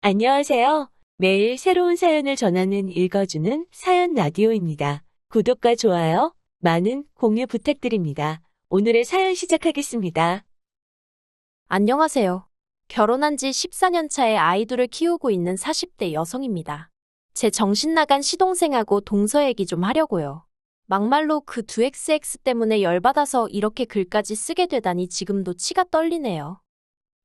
안녕하세요. 매일 새로운 사연을 전하는 읽어주는 사연 라디오입니다. 구독과 좋아요, 많은 공유 부탁드립니다. 오늘의 사연 시작하겠습니다. 안녕하세요. 결혼한 지 14년 차에 아이들을 키우고 있는 40대 여성입니다. 제 정신 나간 시동생하고 동서 얘기 좀 하려고요. 막말로 그 두 XX 때문에 열받아서 이렇게 글까지 쓰게 되다니 지금도 치가 떨리네요.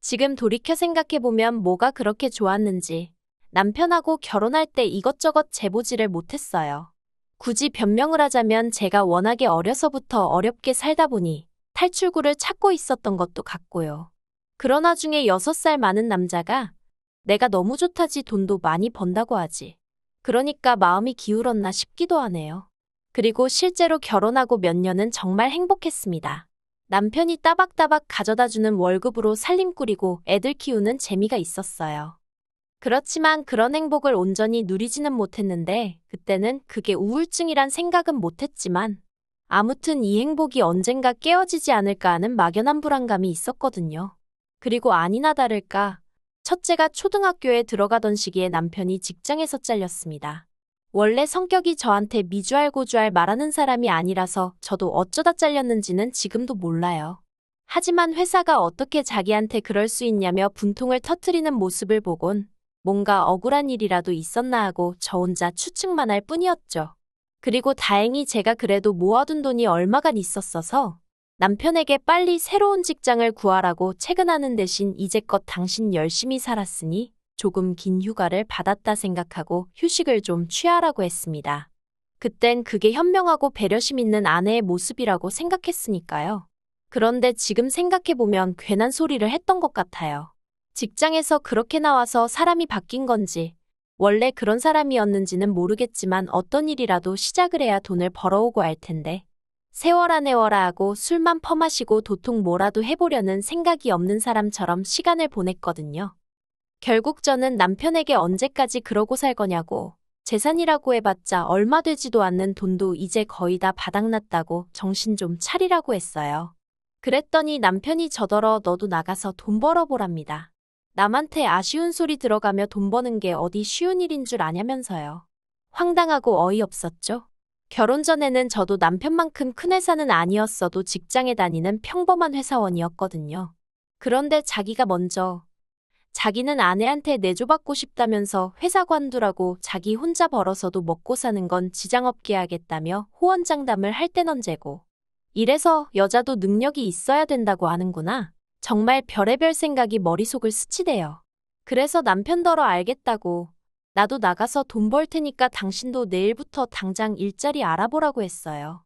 지금 돌이켜 생각해보면 뭐가 그렇게 좋았는지 남편하고 결혼할 때 이것저것 재보지를 못했어요. 굳이 변명을 하자면 제가 워낙에 어려서부터 어렵게 살다 보니 탈출구를 찾고 있었던 것도 같고요. 그러나 중에 6살 많은 남자가 내가 너무 좋다지 돈도 많이 번다고 하지. 그러니까 마음이 기울었나 싶기도 하네요. 그리고 실제로 결혼하고 몇 년은 정말 행복했습니다. 남편이 따박따박 가져다주는 월급으로 살림 꾸리고 애들 키우는 재미가 있었어요. 그렇지만 그런 행복을 온전히 누리지는 못했는데 그때는 그게 우울증이란 생각은 못했지만 아무튼 이 행복이 언젠가 깨어지지 않을까 하는 막연한 불안감이 있었거든요. 그리고 아니나 다를까 첫째가 초등학교에 들어가던 시기에 남편이 직장에서 잘렸습니다. 원래 성격이 저한테 미주알고주알 말하는 사람이 아니라서 저도 어쩌다 잘렸는지는 지금도 몰라요. 하지만 회사가 어떻게 자기한테 그럴 수 있냐며 분통을 터뜨리는 모습을 보곤 뭔가 억울한 일이라도 있었나 하고 저 혼자 추측만 할 뿐이었죠. 그리고 다행히 제가 그래도 모아둔 돈이 얼마간 있었어서 남편에게 빨리 새로운 직장을 구하라고 채근하는 대신 이제껏 당신 열심히 살았으니 조금 긴 휴가를 받았다 생각하고 휴식을 좀 취하라고 했습니다. 그땐 그게 현명하고 배려심 있는 아내의 모습이라고 생각했으니까요. 그런데 지금 생각해보면 괜한 소리를 했던 것 같아요. 직장에서 그렇게 나와서 사람이 바뀐 건지 원래 그런 사람이었는지는 모르겠지만 어떤 일이라도 시작을 해야 돈을 벌어오고 할 텐데 세워라 내워라 하고 술만 퍼마시고 도통 뭐라도 해보려는 생각이 없는 사람처럼 시간을 보냈거든요. 결국 저는 남편에게 언제까지 그러고 살 거냐고 재산이라고 해봤자 얼마 되지도 않는 돈도 이제 거의 다 바닥났다고 정신 좀 차리라고 했어요. 그랬더니 남편이 저더러 너도 나가서 돈 벌어보랍니다. 남한테 아쉬운 소리 들어가며 돈 버는 게 어디 쉬운 일인 줄 아냐면서요. 황당하고 어이없었죠. 결혼 전에는 저도 남편만큼 큰 회사는 아니었어도 직장에 다니는 평범한 회사원이었거든요. 그런데 자기가 먼저 자기는 아내한테 내조받고 싶다면서 회사 관두라고 자기 혼자 벌어서도 먹고 사는 건 지장 없게 하겠다며 호언장담을 할 땐 언제고. 이래서 여자도 능력이 있어야 된다고 하는구나. 정말 별의별 생각이 머릿속을 스치대요. 그래서 남편더러 알겠다고 나도 나가서 돈 벌 테니까 당신도 내일부터 당장 일자리 알아보라고 했어요.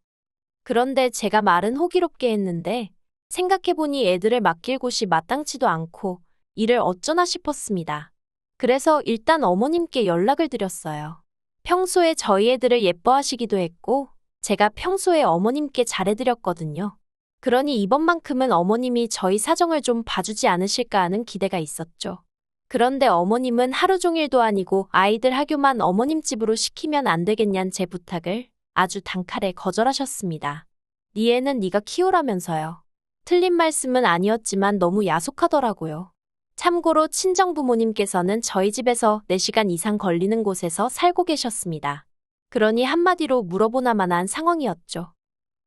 그런데 제가 말은 호기롭게 했는데 생각해보니 애들을 맡길 곳이 마땅치도 않고 일을 어쩌나 싶었습니다. 그래서 일단 어머님께 연락을 드렸어요. 평소에 저희 애들을 예뻐하시기도 했고 제가 평소에 어머님께 잘해드렸거든요. 그러니 이번만큼은 어머님이 저희 사정을 좀 봐주지 않으실까 하는 기대가 있었죠. 그런데 어머님은 하루 종일도 아니고 아이들 학교만 어머님 집으로 시키면 안 되겠냔 제 부탁을 아주 단칼에 거절하셨습니다. 네 애는 네가 키우라면서요. 틀린 말씀은 아니었지만 너무 야속하더라고요. 참고로 친정부모님께서는 저희 집에서 4시간 이상 걸리는 곳에서 살고 계셨습니다. 그러니 한마디로 물어보나마난 상황이었죠.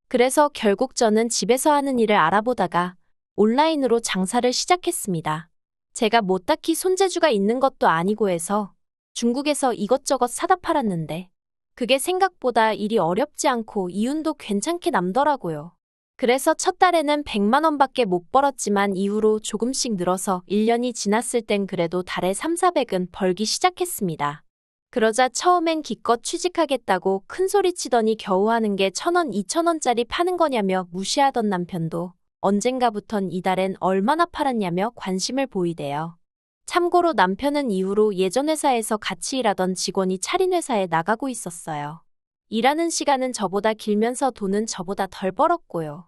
그래서 결국 저는 집에서 하는 일을 알아보다가 온라인으로 장사를 시작했습니다. 제가 뭐 딱히 손재주가 있는 것도 아니고 해서 중국에서 이것저것 사다 팔았는데 그게 생각보다 일이 어렵지 않고 이윤도 괜찮게 남더라고요. 그래서 첫 달에는 100만 원밖에 못 벌었지만 이후로 조금씩 늘어서 1년이 지났을 땐 그래도 달에 3, 400은 벌기 시작했습니다. 그러자 처음엔 기껏 취직하겠다고 큰 소리 치더니 겨우 하는 게 1,000원, 2,000원짜리 파는 거냐며 무시하던 남편도 언젠가부턴 이달엔 얼마나 팔았냐며 관심을 보이대요. 참고로 남편은 이후로 예전 회사에서 같이 일하던 직원이 차린 회사에 나가고 있었어요. 일하는 시간은 저보다 길면서 돈은 저보다 덜 벌었고요.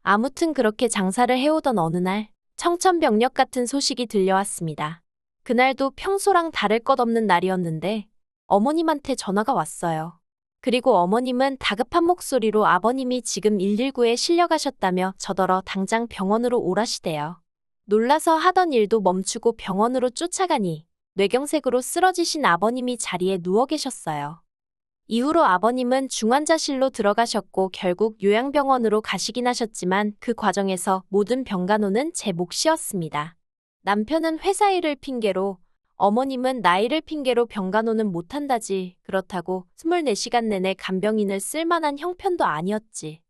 아무튼 그렇게 장사를 해오던 어느 날 청천벽력 같은 소식이 들려왔습니다. 그날도 평소랑 다를 것 없는 날이었는데 어머님한테 전화가 왔어요. 그리고 어머님은 다급한 목소리로 아버님이 지금 119에 실려가셨다며 저더러 당장 병원으로 오라시대요. 놀라서 하던 일도 멈추고 병원으로 쫓아가니 뇌경색으로 쓰러지신 아버님이 자리에 누워 계셨어요. 이후로 아버님은 중환자실로 들어가셨고 결국 요양병원으로 가시긴 하셨지만 그 과정에서 모든 병간호는 제 몫이었습니다. 남편은 회사 일을 핑계로, 어머님은 나이를 핑계로 병간호는 못한다지. 그렇다고 24시간 내내 간병인을 쓸 만한 형편도 아니었지.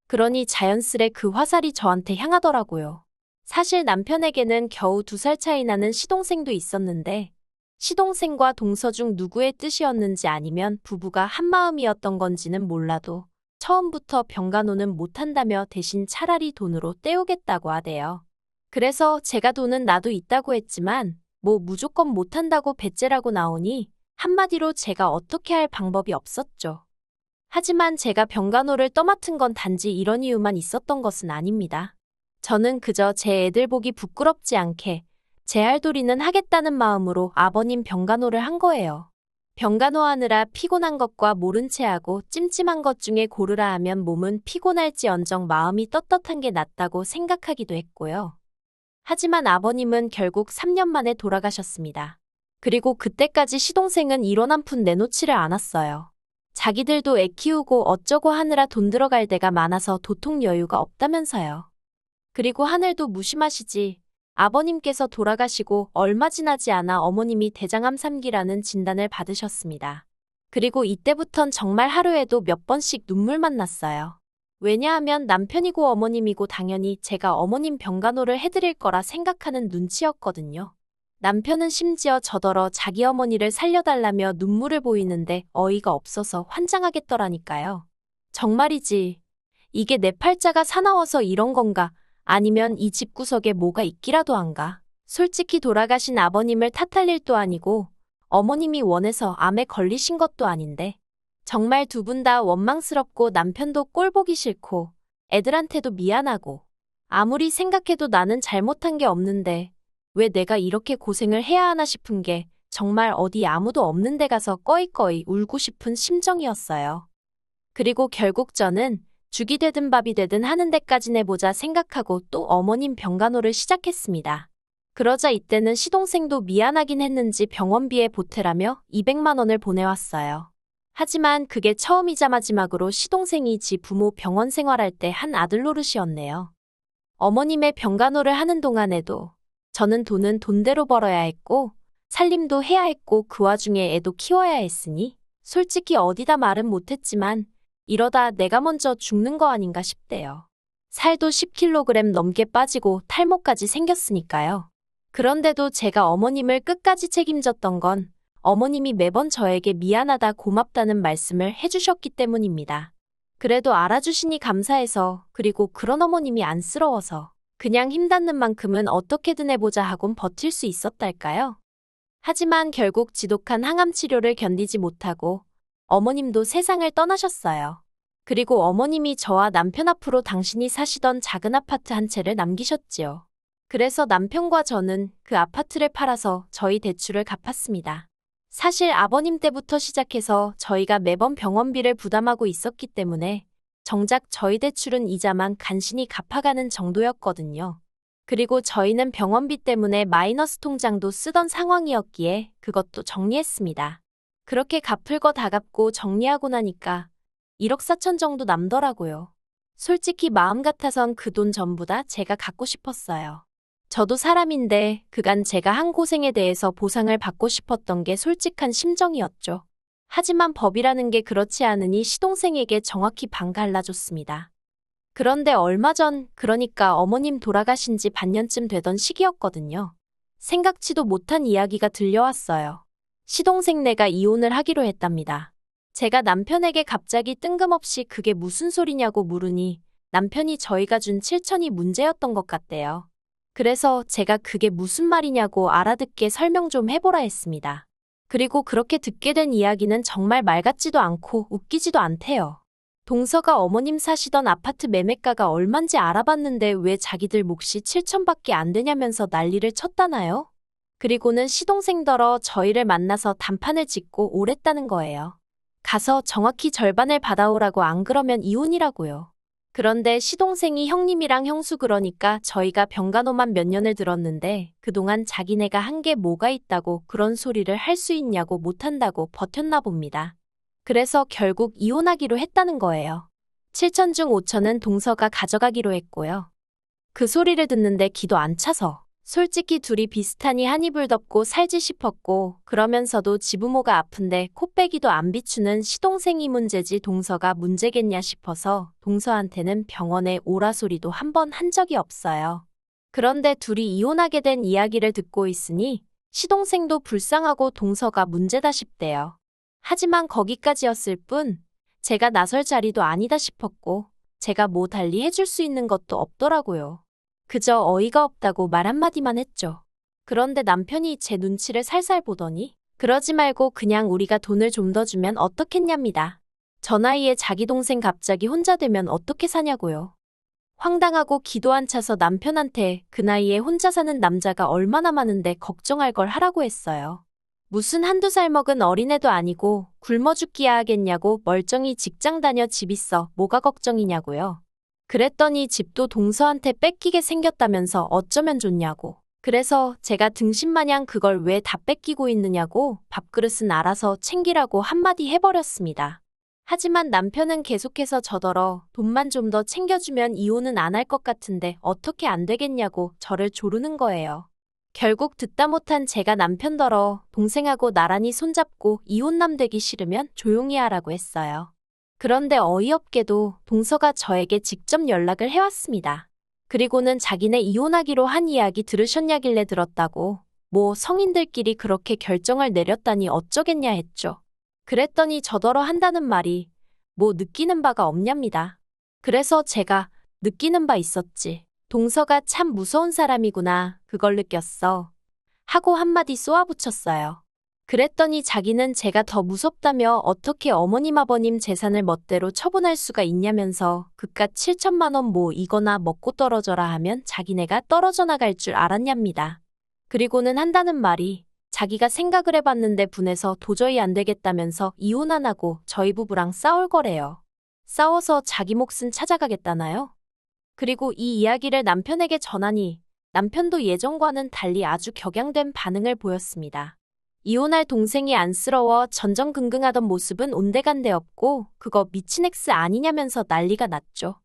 그러니 자연스레 그 화살이 저한테 향하더라고요. 사실 남편에게는 겨우 2살 차이 나는 시동생도 있었는데 시동생과 동서 중 누구의 뜻이었는지 아니면 부부가 한마음이었던 건지는 몰라도 처음부터 병간호는 못한다며 대신 차라리 돈으로 때우겠다고 하대요. 그래서 제가 돈은 나도 있다고 했지만 뭐 무조건 못한다고 배째라고 나오니 한마디로 제가 어떻게 할 방법이 없었죠. 하지만 제가 병간호를 떠맡은 건 단지 이런 이유만 있었던 것은 아닙니다. 저는 그저 제 애들 보기 부끄럽지 않게 제 할도리는 하겠다는 마음으로 아버님 병간호를 한 거예요. 병간호하느라 피곤한 것과 모른 채 하고 찜찜한 것 중에 고르라 하면 몸은 피곤할지언정 마음이 떳떳한 게 낫다고 생각하기도 했고요. 하지만 아버님은 결국 3년 만에 돌아가셨습니다. 그리고 그때까지 시동생은 1원 한 푼 내놓지를 않았어요. 자기들도 애 키우고 어쩌고 하느라 돈 들어갈 데가 많아서 도통 여유가 없다면서요. 그리고 하늘도 무심하시지. 아버님께서 돌아가시고 얼마 지나지 않아 어머님이 대장암 3기라는 진단을 받으셨습니다. 그리고 이때부턴 정말 하루에도 몇 번씩 눈물만 났어요. 왜냐하면 남편이고 어머님이고 당연히 제가 어머님 병간호를 해드릴 거라 생각하는 눈치였거든요. 남편은 심지어 저더러 자기 어머니를 살려달라며 눈물을 보이는데 어이가 없어서 환장하겠더라니까요. 정말이지. 이게 내 팔자가 사나워서 이런 건가? 아니면 이 집구석에 뭐가 있기라도 한가? 솔직히 돌아가신 아버님을 탓할 일도 아니고 어머님이 원해서 암에 걸리신 것도 아닌데 정말 두 분 다 원망스럽고 남편도 꼴보기 싫고 애들한테도 미안하고 아무리 생각해도 나는 잘못한 게 없는데 왜 내가 이렇게 고생을 해야 하나 싶은 게 정말 어디 아무도 없는 데 가서 꺼이꺼이 울고 싶은 심정이었어요. 그리고 결국 저는 죽이 되든 밥이 되든 하는 데까지 내보자 생각하고 또 어머님 병간호를 시작했습니다. 그러자 이때는 시동생도 미안하긴 했는지 병원비에 보태라며 200만 원을 보내왔어요. 하지만 그게 처음이자 마지막으로 시동생이 지 부모 병원 생활할 때 한 아들 노릇이었네요. 어머님의 병간호를 하는 동안에도 저는 돈은 돈대로 벌어야 했고 살림도 해야 했고 그 와중에 애도 키워야 했으니 솔직히 어디다 말은 못했지만 이러다 내가 먼저 죽는 거 아닌가 싶대요. 살도 10kg 넘게 빠지고 탈모까지 생겼으니까요. 그런데도 제가 어머님을 끝까지 책임졌던 건 어머님이 매번 저에게 미안하다 고맙다는 말씀을 해주셨기 때문입니다. 그래도 알아주시니 감사해서 그리고 그런 어머님이 안쓰러워서 그냥 힘닿는 만큼은 어떻게든 해보자 하곤 버틸 수 있었달까요? 하지만 결국 지독한 항암 치료를 견디지 못하고 어머님도 세상을 떠나셨어요. 그리고 어머님이 저와 남편 앞으로 당신이 사시던 작은 아파트 한 채를 남기셨지요. 그래서 남편과 저는 그 아파트를 팔아서 저희 대출을 갚았습니다. 사실 아버님 때부터 시작해서 저희가 매번 병원비를 부담하고 있었기 때문에 정작 저희 대출은 이자만 간신히 갚아가는 정도였거든요. 그리고 저희는 병원비 때문에 마이너스 통장도 쓰던 상황이었기에 그것도 정리했습니다. 그렇게 갚을 거 다 갚고 정리하고 나니까 1억 4천 정도 남더라고요. 솔직히 마음 같아선 그 돈 전부 다 제가 갖고 싶었어요. 저도 사람인데 그간 제가 한 고생에 대해서 보상을 받고 싶었던 게 솔직한 심정이었죠. 하지만 법이라는 게 그렇지 않으니 시동생에게 정확히 반 갈라줬습니다. 그런데 얼마 전, 그러니까 어머님 돌아가신 지 반년쯤 되던 시기였거든요. 생각지도 못한 이야기가 들려왔어요. 시동생네가 이혼을 하기로 했답니다. 제가 남편에게 갑자기 뜬금없이 그게 무슨 소리냐고 물으니 남편이 저희가 준 7천이 문제였던 것 같대요. 그래서 제가 그게 무슨 말이냐고 알아듣게 설명 좀 해보라 했습니다. 그리고 그렇게 듣게 된 이야기는 정말 말 같지도 않고 웃기지도 않대요. 동서가 어머님 사시던 아파트 매매가가 얼만지 알아봤는데 왜 자기들 몫이 7천밖에 안 되냐면서 난리를 쳤다나요? 그리고는 시동생더러 저희를 만나서 단판을 짓고 오랬다는 거예요. 가서 정확히 절반을 받아오라고 안 그러면 이혼이라고요. 그런데 시동생이 형님이랑 형수 그러니까 저희가 병간호만 몇 년을 들었는데 그동안 자기네가 한 게 뭐가 있다고 그런 소리를 할 수 있냐고 못한다고 버텼나 봅니다. 그래서 결국 이혼하기로 했다는 거예요. 7천 중 5천은 동서가 가져가기로 했고요. 그 소리를 듣는데 기도 안 차서 솔직히 둘이 비슷하니 한 이불 덮고 살지 싶었고 그러면서도 지부모가 아픈데 코빼기도 안 비추는 시동생이 문제지 동서가 문제겠냐 싶어서 동서한테는 병원에 오라 소리도 한 번 한 적이 없어요. 그런데 둘이 이혼하게 된 이야기를 듣고 있으니 시동생도 불쌍하고 동서가 문제다 싶대요. 하지만 거기까지였을 뿐 제가 나설 자리도 아니다 싶었고 제가 뭐 달리 해줄 수 있는 것도 없더라고요. 그저 어이가 없다고 말 한마디만 했죠. 그런데 남편이 제 눈치를 살살 보더니 그러지 말고 그냥 우리가 돈을 좀 더 주면 어떻겠냐입니다. 저 나이에 자기 동생 갑자기 혼자 되면 어떻게 사냐고요. 황당하고 기도 안 차서 남편한테 그 나이에 혼자 사는 남자가 얼마나 많은데 걱정할 걸 하라고 했어요. 무슨 한두 살 먹은 어린애도 아니고 굶어 죽기야 하겠냐고 멀쩡히 직장 다녀 집 있어 뭐가 걱정이냐고요. 그랬더니 집도 동서한테 뺏기게 생겼다면서 어쩌면 좋냐고. 그래서 제가 등신마냥 그걸 왜 다 뺏기고 있느냐고 밥그릇은 알아서 챙기라고 한마디 해버렸습니다. 하지만 남편은 계속해서 저더러 돈만 좀 더 챙겨주면 이혼은 안 할 것 같은데 어떻게 안 되겠냐고 저를 조르는 거예요. 결국 듣다 못한 제가 남편더러 동생하고 나란히 손잡고 이혼남 되기 싫으면 조용히 하라고 했어요. 그런데 어이없게도 동서가 저에게 직접 연락을 해왔습니다. 그리고는 자기네 이혼하기로 한 이야기 들으셨냐길래 들었다고 뭐 성인들끼리 그렇게 결정을 내렸다니 어쩌겠냐 했죠. 그랬더니 저더러 한다는 말이 뭐 느끼는 바가 없냐입니다. 그래서 제가 느끼는 바 있었지. 동서가 참 무서운 사람이구나. 그걸 느꼈어. 하고 한마디 쏘아붙였어요. 그랬더니 자기는 제가 더 무섭다며 어떻게 어머님 아버님 재산을 멋대로 처분할 수가 있냐면서 그깟 7천만 원 뭐 이거나 먹고 떨어져라 하면 자기네가 떨어져 나갈 줄 알았냐입니다. 그리고는 한다는 말이 자기가 생각을 해봤는데 분해서 도저히 안 되겠다면서 이혼 안 하고 저희 부부랑 싸울 거래요. 싸워서 자기 몫은 찾아가겠다나요? 그리고 이 이야기를 남편에게 전하니 남편도 예전과는 달리 아주 격양된 반응을 보였습니다. 이혼할 동생이 안쓰러워 전전긍긍하던 모습은 온데간데 없고 그거 미친 엑스 아니냐면서 난리가 났죠.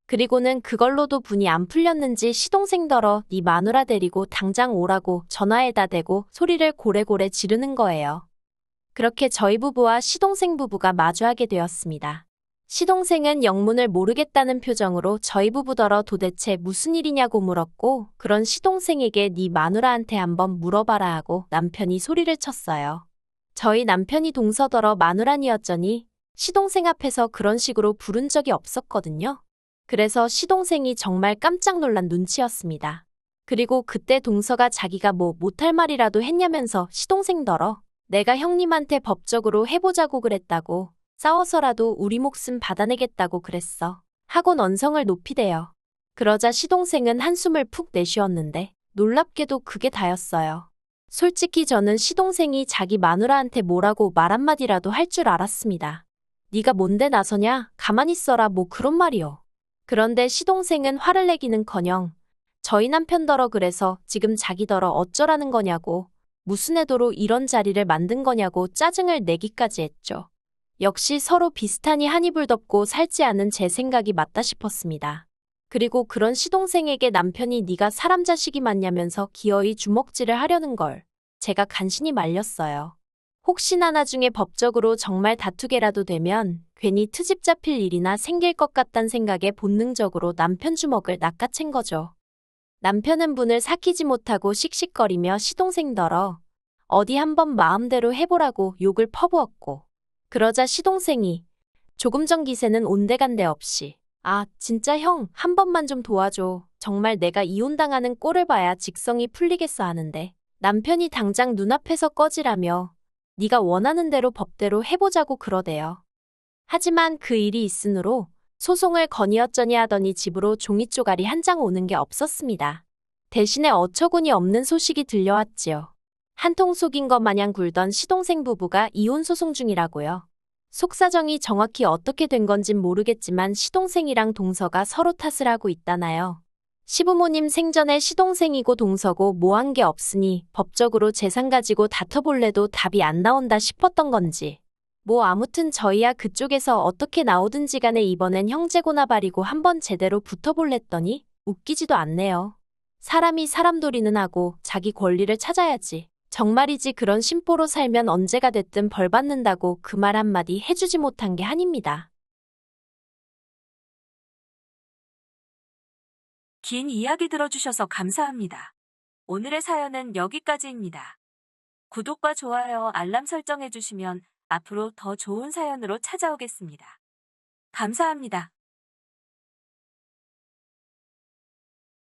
그리고는 그걸로도 분이 안 풀렸는지 시동생더러 네 마누라 데리고 당장 오라고 전화에다 대고 소리를 고래고래 지르는 거예요. 그렇게 저희 부부와 시동생 부부가 마주하게 되었습니다. 시동생은 영문을 모르겠다는 표정으로 저희 부부더러 도대체 무슨 일이냐고 물었고 그런 시동생에게 네 마누라한테 한번 물어봐라 하고 남편이 소리를 쳤어요. 저희 남편이 동서더러 마누라니었더니 시동생 앞에서 그런 식으로 부른 적이 없었거든요. 그래서 시동생이 정말 깜짝 놀란 눈치였습니다. 그리고 그때 동서가 자기가 뭐 못할 말이라도 했냐면서 시동생더러 내가 형님한테 법적으로 해보자고 그랬다고 싸워서라도 우리 목숨 받아내겠다고 그랬어. 하고 언성을 높이대요. 그러자 시동생은 한숨을 푹 내쉬었는데 놀랍게도 그게 다였어요. 솔직히 저는 시동생이 자기 마누라한테 뭐라고 말 한마디라도 할 줄 알았습니다. 네가 뭔데 나서냐? 가만히 있어라 뭐 그런 말이요. 그런데 시동생은 화를 내기는커녕 저희 남편더러 그래서 지금 자기더러 어쩌라는 거냐고 무슨 애도로 이런 자리를 만든 거냐고 짜증을 내기까지 했죠. 역시 서로 비슷하니 한 이불 덮고 살지 않은 제 생각이 맞다 싶었습니다. 그리고 그런 시동생에게 남편이 네가 사람 자식이 맞냐면서 기어이 주먹질을 하려는 걸 제가 간신히 말렸어요. 혹시나 나중에 법적으로 정말 다투게라도 되면 괜히 트집 잡힐 일이나 생길 것 같단 생각에 본능적으로 남편 주먹을 낚아챈 거죠. 남편은 분을 삭히지 못하고 씩씩거리며 시동생더러 어디 한번 마음대로 해보라고 욕을 퍼부었고 그러자 시동생이 조금 전 기세는 온데간데 없이 아 진짜 형 한 번만 좀 도와줘. 정말 내가 이혼당하는 꼴을 봐야 직성이 풀리겠어 하는데 남편이 당장 눈앞에서 꺼지라며 네가 원하는 대로 법대로 해보자고 그러대요. 하지만 그 일이 있으므로 소송을 건의어쩌니 하더니 집으로 종이 쪼가리 한 장 오는 게 없었습니다. 대신에 어처구니 없는 소식이 들려왔지요. 한통 속인 것 마냥 굴던 시동생 부부가 이혼 소송 중이라고요. 속사정이 정확히 어떻게 된 건진 모르겠지만 시동생이랑 동서가 서로 탓을 하고 있다나요. 시부모님 생전에 시동생이고 동서고 뭐 한 게 없으니 법적으로 재산 가지고 다퉈볼래도 답이 안 나온다 싶었던 건지. 뭐 아무튼 저희야 그쪽에서 어떻게 나오든지 간에 이번엔 형제고나발이고 한번 제대로 붙어볼랬더니 웃기지도 않네요. 사람이 사람돌이는 하고 자기 권리를 찾아야지. 정말이지 그런 심보로 살면 언제가 됐든 벌 받는다고 그 말 한마디 해주지 못한 게 한입니다. 긴 이야기 들어주셔서 감사합니다. 오늘의 사연은 여기까지입니다. 구독과 좋아요, 알람 설정해주시면 앞으로 더 좋은 사연으로 찾아오겠습니다. 감사합니다.